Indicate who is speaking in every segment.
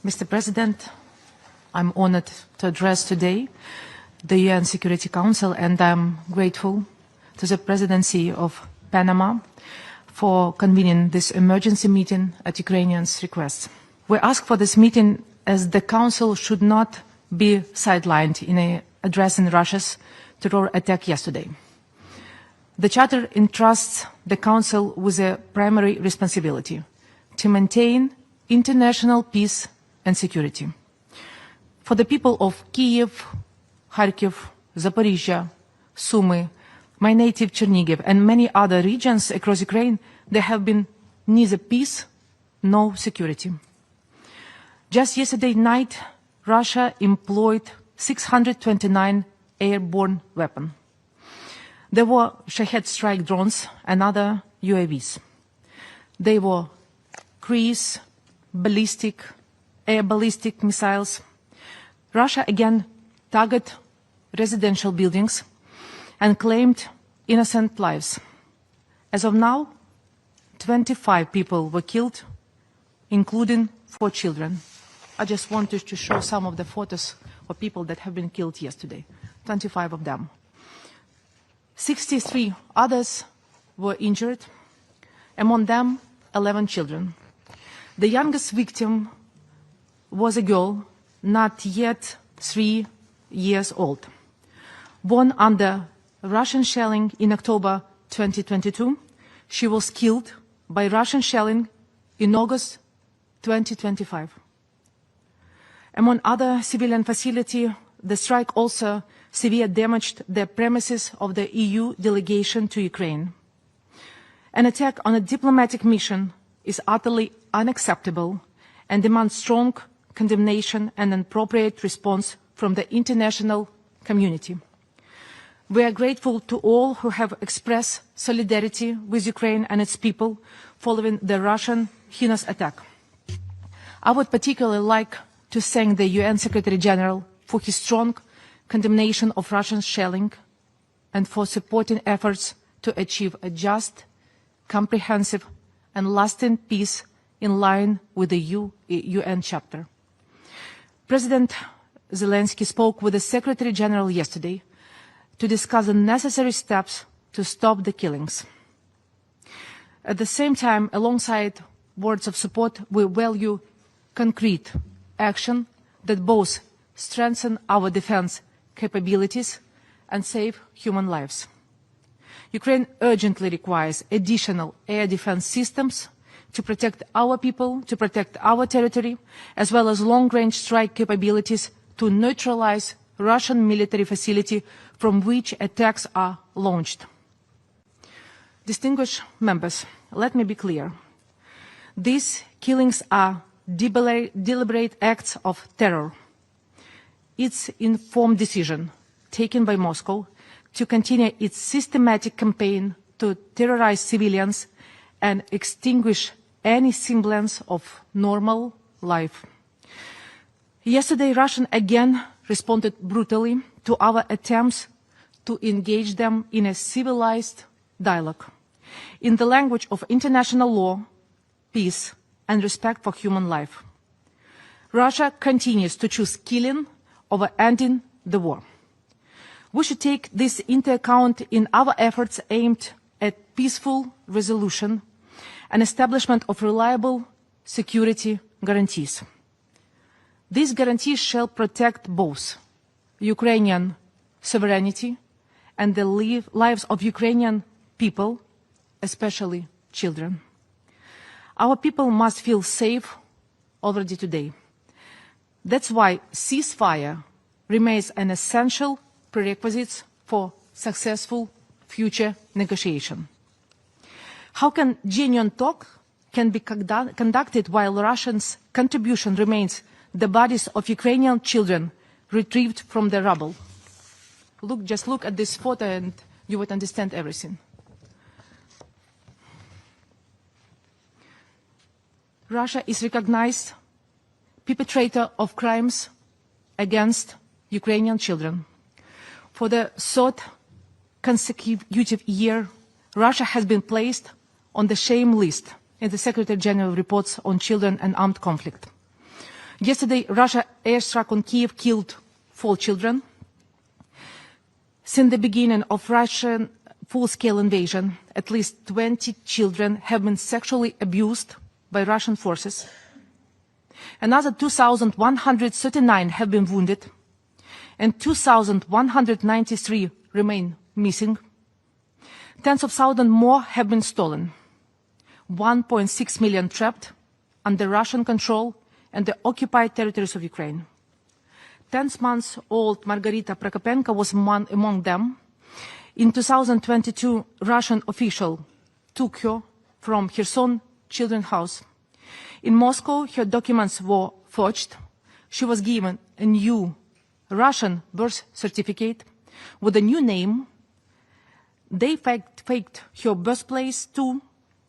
Speaker 1: Mr. President, I'm honored to address today the UN Security Council, and I'm grateful to the Presidency of Panama for convening this emergency meeting at Ukrainians' request. We ask for this meeting as the Council should not be sidelined in addressing Russia's terror attack yesterday. The Charter entrusts the Council with a primary responsibility to maintain international peace and security. For the people of Kyiv, Kharkiv, Zaporizhia, Sumy, my native Chernihiv, and many other regions across Ukraine, there have been neither peace nor security. Just yesterday night, Russia employed 629 airborne weapons. There were Shahed strike drones and other UAVs. They were cruise, air ballistic missiles. Russia again targeted residential buildings and claimed innocent lives. As of now, 25 people were killed, including 4 children. I just wanted to show some of the photos of people that have been killed yesterday, 25 of them. 63 others were injured, among them 11 children. The youngest victim was a girl, not yet 3 years old. Born under Russian shelling in October 2022, she was killed by Russian shelling in August 2025. Among other civilian facilities, the strike also severely damaged the premises of the EU delegation to Ukraine. An attack on a diplomatic mission is utterly unacceptable and demands strong condemnation and an appropriate response from the international community. We are grateful to all who have expressed solidarity with Ukraine and its people following the Russian heinous attack. I would particularly like to thank the UN Secretary General for his strong condemnation of Russian shelling and for supporting efforts to achieve a just, comprehensive and lasting peace in line with the UN Charter. President Zelensky spoke with the Secretary General yesterday to discuss the necessary steps to stop the killings. At the same time, alongside words of support, we value concrete action that both strengthen our defense capabilities and save human lives. Ukraine urgently requires additional air defense systems to protect our people, to protect our territory, as well as long-range strike capabilities to neutralize Russian military facility from which attacks are launched. Distinguished members, let me be clear. These killings are deliberate acts of terror. It's informed decision taken by Moscow to continue its systematic campaign to terrorize civilians and extinguish any semblance of normal life. Yesterday, Russia again responded brutally to our attempts to engage them in a civilized dialogue, in the language of international law, peace, and respect for human life. Russia continues to choose killing over ending the war. We should take this into account in our efforts aimed at peaceful resolution and establishment of reliable security guarantees. These guarantees shall protect both Ukrainian sovereignty and the lives of Ukrainian people, especially children. Our people must feel safe already today. That's why ceasefire remains an essential prerequisite for successful future negotiation. How can genuine talk can be conducted while Russia's contribution remains the bodies of Ukrainian children retrieved from the rubble? Just look at this photo and you would understand everything. Russia is recognized perpetrator of crimes against Ukrainian children. For the third consecutive year, Russia has been placed on the shame list in the Secretary General reports on children and armed conflict. Yesterday, Russia airstruck on Kyiv killed 4 children. Since the beginning of Russian full-scale invasion, at least 20 children have been sexually abused by Russian forces. Another 2,139 have been wounded, and 2,193 remain missing. Tens of thousands more have been stolen. 1.6 million trapped under Russian control and the occupied territories of Ukraine. 10-month-old Margarita Prokopenko was among them. In 2022, Russian officials took her from Kherson Children's House. In Moscow, her documents were forged. She was given a new Russian birth certificate with a new name. They faked her birthplace too,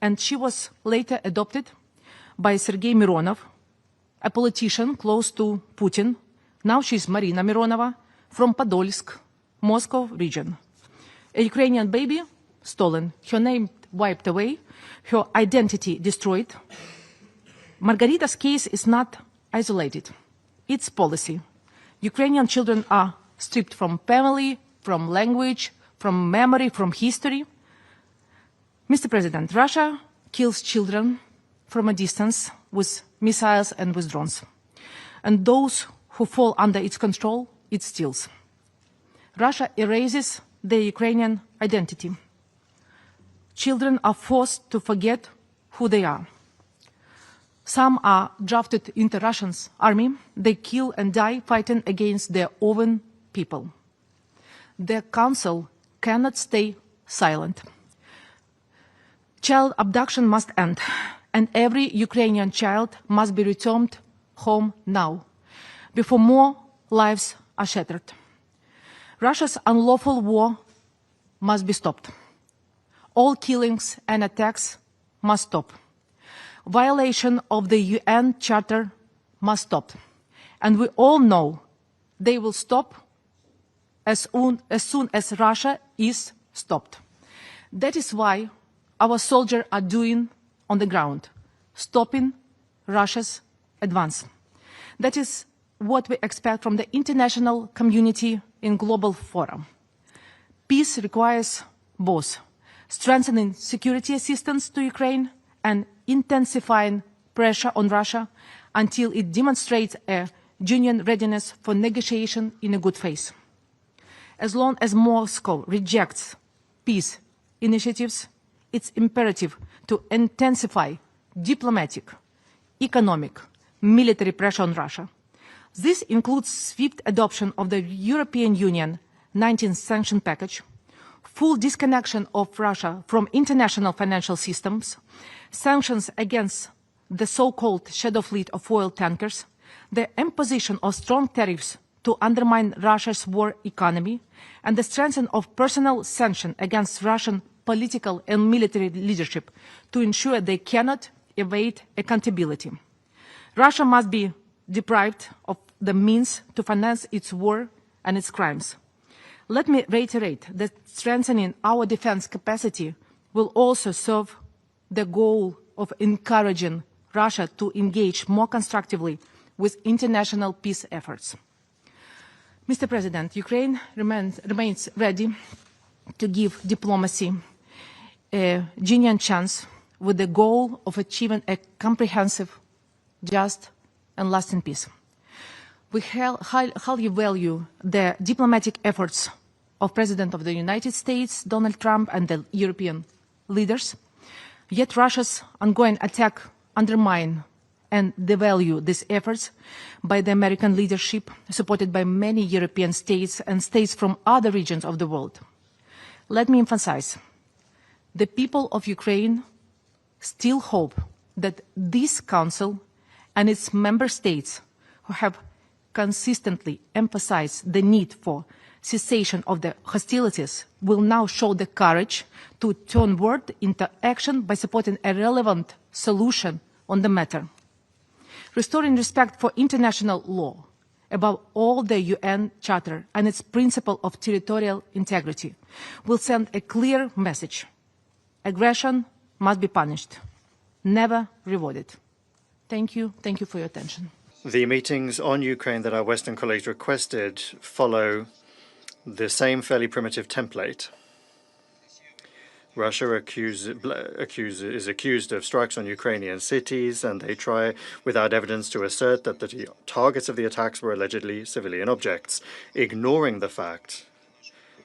Speaker 1: and she was later adopted by Sergei Mironov, a politician close to Putin. Now she's Marina Mironova from Podolsk, Moscow region. A Ukrainian baby stolen, her name wiped away, her identity destroyed. Margarita's case is not isolated. It's policy. Ukrainian children are stripped from family, from language, from memory, from history. Mr. President, Russia kills children from a distance with missiles and with drones. And those who fall under its control, it steals. Russia erases their Ukrainian identity. Children are forced to forget who they are. Some are drafted into Russia's army. They kill and die fighting against their own people. Their council cannot stay silent. Child abduction must end, and every Ukrainian child must be returned home now, before more lives are shattered. Russia's unlawful war must be stopped. All killings and attacks must stop. Violation of the UN Charter must stop. And we all know they will stop as soon as Russia is stopped. That is why our soldiers are doing on the ground, stopping Russia's advance. That is what we expect from the international community in global forum. Peace requires both strengthening security assistance to Ukraine and intensifying pressure on Russia until it demonstrates a genuine readiness for negotiation in a good faith. As long as Moscow rejects peace initiatives, it's imperative to intensify diplomatic, economic, military pressure on Russia. This includes swift adoption of the European Union 19th sanction package, full disconnection of Russia from international financial systems, sanctions against the so-called shadow fleet of oil tankers, the imposition of strong tariffs to undermine Russia's war economy, and the strengthening of personal sanctions against Russian political and military leadership to ensure they cannot evade accountability. Russia must be deprived of the means to finance its war and its crimes. Let me reiterate that strengthening our defense capacity will also serve the goal of encouraging Russia to engage more constructively with international peace efforts. Mr. President, Ukraine remains ready to give diplomacy a genuine chance with the goal of achieving a comprehensive, just, and lasting peace. We highly value the diplomatic efforts of President of the United States, Donald Trump, and the European leaders. Yet Russia's ongoing attack undermines and devalue these efforts by the American leadership, supported by many European states and states from other regions of the world. Let me emphasize, the people of Ukraine still hope that this Council and its member states, who have consistently emphasized the need for cessation of the hostilities, will now show the courage to turn word into action by supporting a relevant solution on the matter. Restoring respect for international law, above all the UN Charter and its principle of territorial integrity, will send a clear message. Aggression must be punished, never rewarded. Thank you for your attention.
Speaker 2: The meetings on Ukraine that our Western colleagues requested follow the same fairly primitive template. Russia is accused of strikes on Ukrainian cities, and they try, without evidence, to assert that the targets of the attacks were allegedly civilian objects, ignoring the fact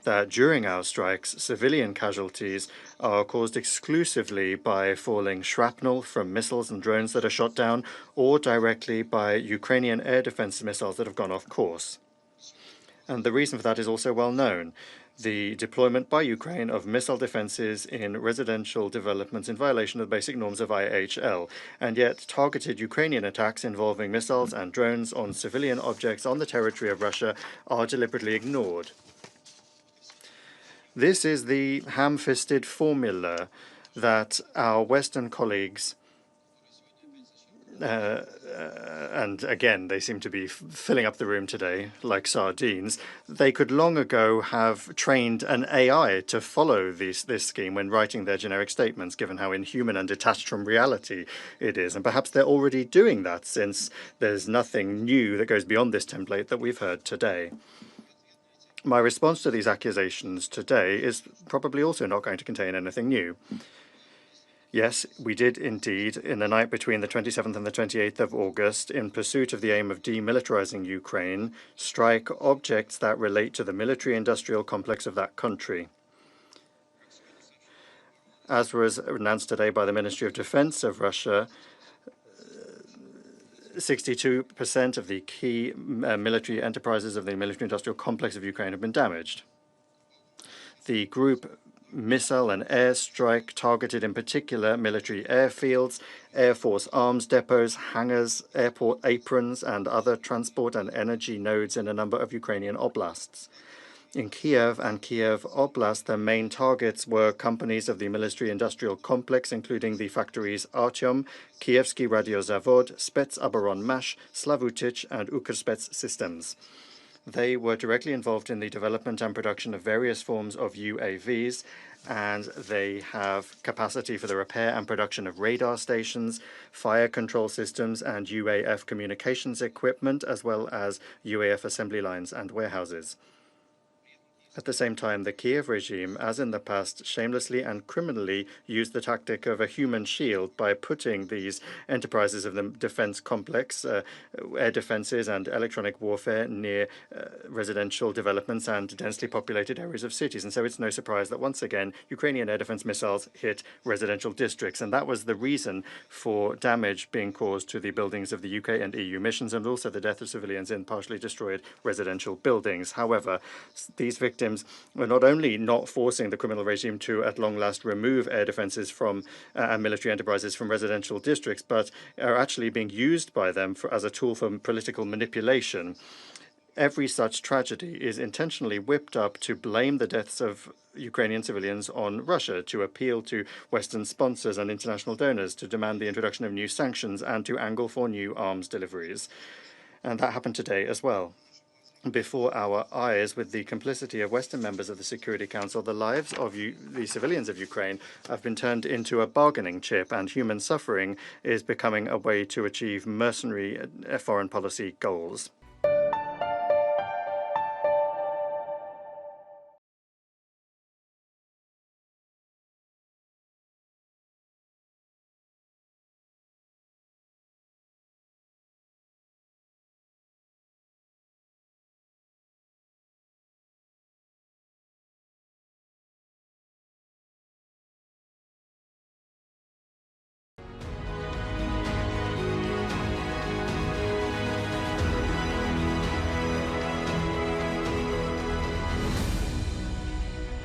Speaker 2: that during our strikes, civilian casualties are caused exclusively by falling shrapnel from missiles and drones that are shot down, or directly by Ukrainian air defense missiles that have gone off course. And the reason for that is also well known. The deployment by Ukraine of missile defenses in residential developments in violation of the basic norms of IHL, and yet targeted Ukrainian attacks involving missiles and drones on civilian objects on the territory of Russia are deliberately ignored. This is the ham-fisted formula that our Western colleagues and again, they seem to be filling up the room today like sardines. They could long ago have trained an AI to follow this scheme when writing their generic statements, given how inhuman and detached from reality it is. And perhaps they're already doing that, since there's nothing new that goes beyond this template that we've heard today. My response to these accusations today is probably also not going to contain anything new. Yes, we did indeed, in the night between the 27th and the 28th of August, in pursuit of the aim of demilitarizing Ukraine, strike objects that relate to the military-industrial complex of that country. As was announced today by the Ministry of Defense of Russia, 62% of the key military enterprises of the military-industrial complex of Ukraine have been damaged. The group missile and air strike targeted in particular military airfields, Air Force arms depots, hangars, airport aprons, and other transport and energy nodes in a number of Ukrainian oblasts. In Kyiv and Kyiv Oblast, the main targets were companies of the military-industrial complex, including the factories Artyom, Kievsky Radiozavod, Spetsoboronmash, Slavutich, and Ukrspets Systems. They were directly involved in the development and production of various forms of UAVs, and they have capacity for the repair and production of radar stations, fire control systems, and UAF communications equipment, as well as UAF assembly lines and warehouses. At the same time, the Kyiv regime, as in the past, shamelessly and criminally used the tactic of a human shield by putting these enterprises of the defense complex, air defenses and electronic warfare, near residential developments and densely populated areas of cities. And so it's no surprise that once again, Ukrainian air defense missiles hit residential districts. And that was the reason for damage being caused to the buildings of the UK and EU missions, and also the death of civilians in partially destroyed residential buildings. However, these victims were not only not forcing the criminal regime to, at long last, remove air defenses from and military enterprises from residential districts, but are actually being used by them as a tool for political manipulation. Every such tragedy is intentionally whipped up to blame the deaths of Ukrainian civilians on Russia, to appeal to Western sponsors and international donors, to demand the introduction of new sanctions, and to angle for new arms deliveries. And that happened today as well. Before our eyes, with the complicity of Western members of the Security Council, the lives of the civilians of Ukraine have been turned into a bargaining chip, and human suffering is becoming a way to achieve mercenary foreign policy goals.